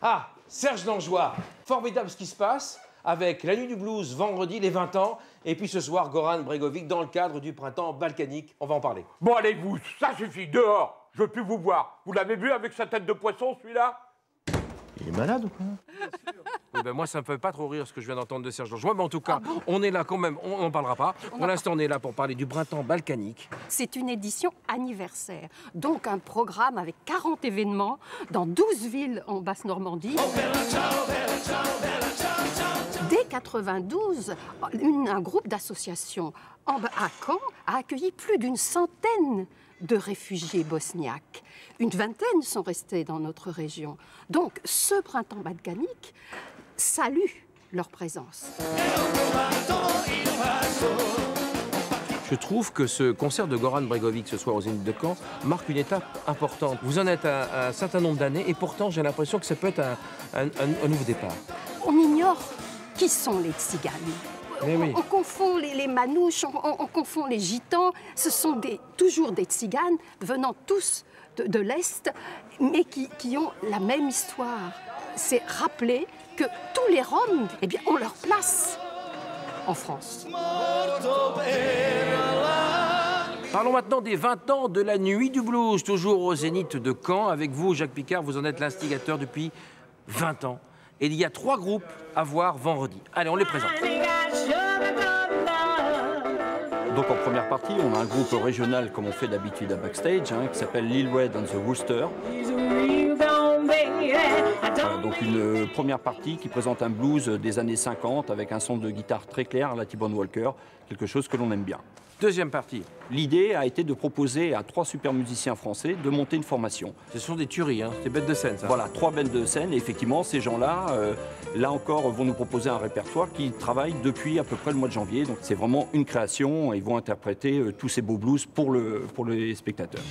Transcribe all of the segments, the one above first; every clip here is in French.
Ah, Serge Langlois, formidable ce qui se passe avec la nuit du blues vendredi, les 20 ans, et puis ce soir, Goran Bregovic dans le cadre du printemps balkanique. On va en parler. Bon, allez, vous, ça suffit, dehors. Je veux plus vous voir. Vous l'avez vu avec sa tête de poisson, celui-là? Il est malade ou quoi? Oui, ben moi, ça me fait pas trop rire ce que je viens d'entendre de Serge Langlois, mais en tout cas, on est là quand même, on n'en parlera pas. Pour l'instant, on est là pour parler du printemps balkanique. C'est une édition anniversaire, donc un programme avec 40 événements dans 12 villes en Basse-Normandie. Dès 92, un groupe d'associations à Caen a accueilli plus d'une centaine de réfugiés bosniaques. Une vingtaine sont restés dans notre région. Donc, ce printemps balkanique salue leur présence. Je trouve que ce concert de Goran Bregovic ce soir au Zénith de Caen marque une étape importante. Vous en êtes à un certain nombre d'années et pourtant j'ai l'impression que ça peut être un nouveau départ. On ignore qui sont les tziganes. Oui. On confond les manouches, on confond les gitans. Ce sont toujours des tziganes venant tous de l'Est, mais qui ont la même histoire. C'est rappeler que tous les Roms, eh bien, ont leur place en France. Parlons maintenant des 20 ans de la nuit du blues, toujours au Zénith de Caen. Avec vous, Jacques Picard, vous en êtes l'instigateur depuis 20 ans. Et il y a 3 groupes à voir vendredi. Allez, on les présente. Donc en première partie, on a un groupe régional comme on fait d'habitude à Backstage, qui s'appelle Lil Red and the Rooster. Donc une première partie qui présente un blues des années 50 avec un son de guitare très clair à la T-Bone Walker, quelque chose que l'on aime bien. Deuxième partie. L'idée a été de proposer à 3 super musiciens français de monter une formation. Ce sont des tueries, des bêtes de scène, ça. Voilà, 3 bêtes de scène. Et effectivement, ces gens-là, là encore, vont nous proposer un répertoire qui travaille depuis à peu près le mois de janvier. Donc c'est vraiment une création. Ils vont interpréter tous ces beaux blues pour les spectateurs.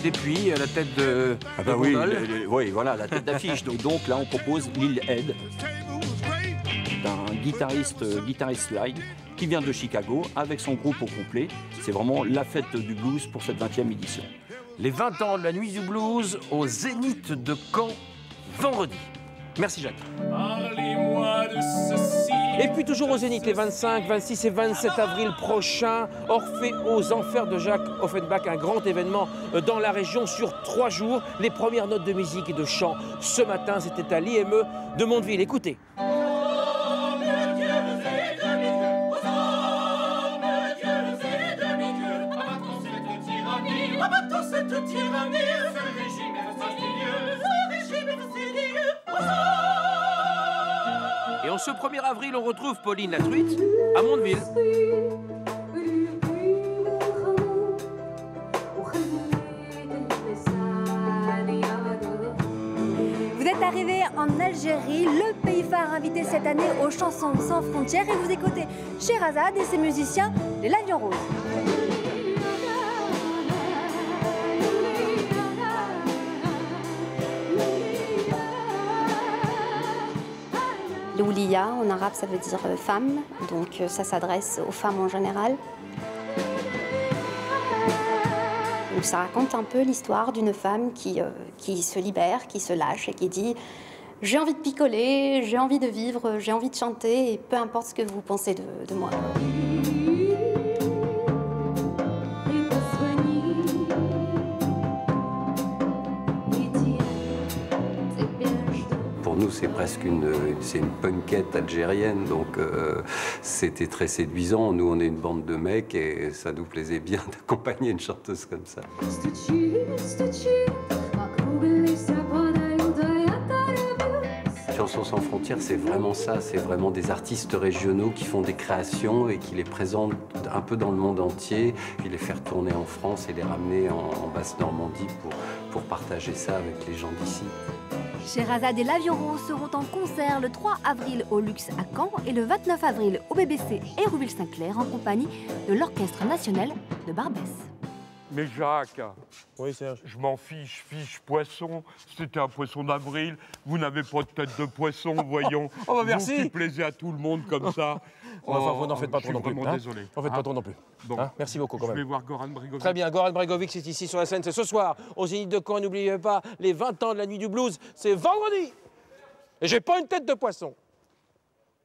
Et puis, la tête de... Ah bah oui, oui, voilà, la tête d'affiche. Donc là, on propose Lil Ed, d'un guitariste slide qui vient de Chicago avec son groupe au complet. C'est vraiment la fête du blues pour cette 20e édition. Les 20 ans de la nuit du blues au Zénith de Caen, vendredi. Merci Jacques. Parlez-moi de ceci. Et puis toujours au Zénith, les 25, 26 et 27 avril prochains, Orphée aux Enfers de Jacques Offenbach, un grand événement dans la région sur 3 jours. Les premières notes de musique et de chant ce matin, c'était à l'IME de Mondeville. Écoutez. Et en ce 1er avril, on retrouve Pauline la Truite à Mondeville. Vous êtes arrivé en Algérie, le pays phare invité cette année aux Chansons sans frontières, et vous écoutez Sherazade et ses musiciens, les L'Avion Rose. L'oulia, en arabe, ça veut dire femme, donc ça s'adresse aux femmes en général. Donc ça raconte un peu l'histoire d'une femme qui se libère, qui se lâche et qui dit « J'ai envie de picoler, j'ai envie de vivre, j'ai envie de chanter, et peu importe ce que vous pensez de moi. » Pour nous, c'est presque une punkette algérienne, donc c'était très séduisant. Nous, on est une bande de mecs et ça nous plaisait bien d'accompagner une chanteuse comme ça. Chansons sans frontières, c'est vraiment ça. C'est vraiment des artistes régionaux qui font des créations et qui les présentent un peu dans le monde entier, puis les faire tourner en France et les ramener en Basse-Normandie pour partager ça avec les gens d'ici. Sherazade et l'Avion Rose seront en concert le 3 avril au Luxe à Caen et le 29 avril au BBC Hérouville-Saint-Clair en compagnie de l'Orchestre national de Barbès. Mais Jacques, Oui, Serge. je m'en fiche, poisson. C'était un poisson d'avril. Vous n'avez pas de tête de poisson, voyons. Oh, bah, merci. Vous qui plaisez à tout le monde comme ça. Enfin, vous n'en faites pas je trop non suis plus. vraiment désolé. N'en faites pas trop non plus. Bon. Merci beaucoup quand Je même. vais voir Goran Bregovic. Très bien, Goran Bregovic, c'est ici sur la scène, c'est ce soir, au Zénith de Caen. N'oubliez pas, les 20 ans de la Nuit du Blues, c'est vendredi. Et j'ai pas une tête de poisson.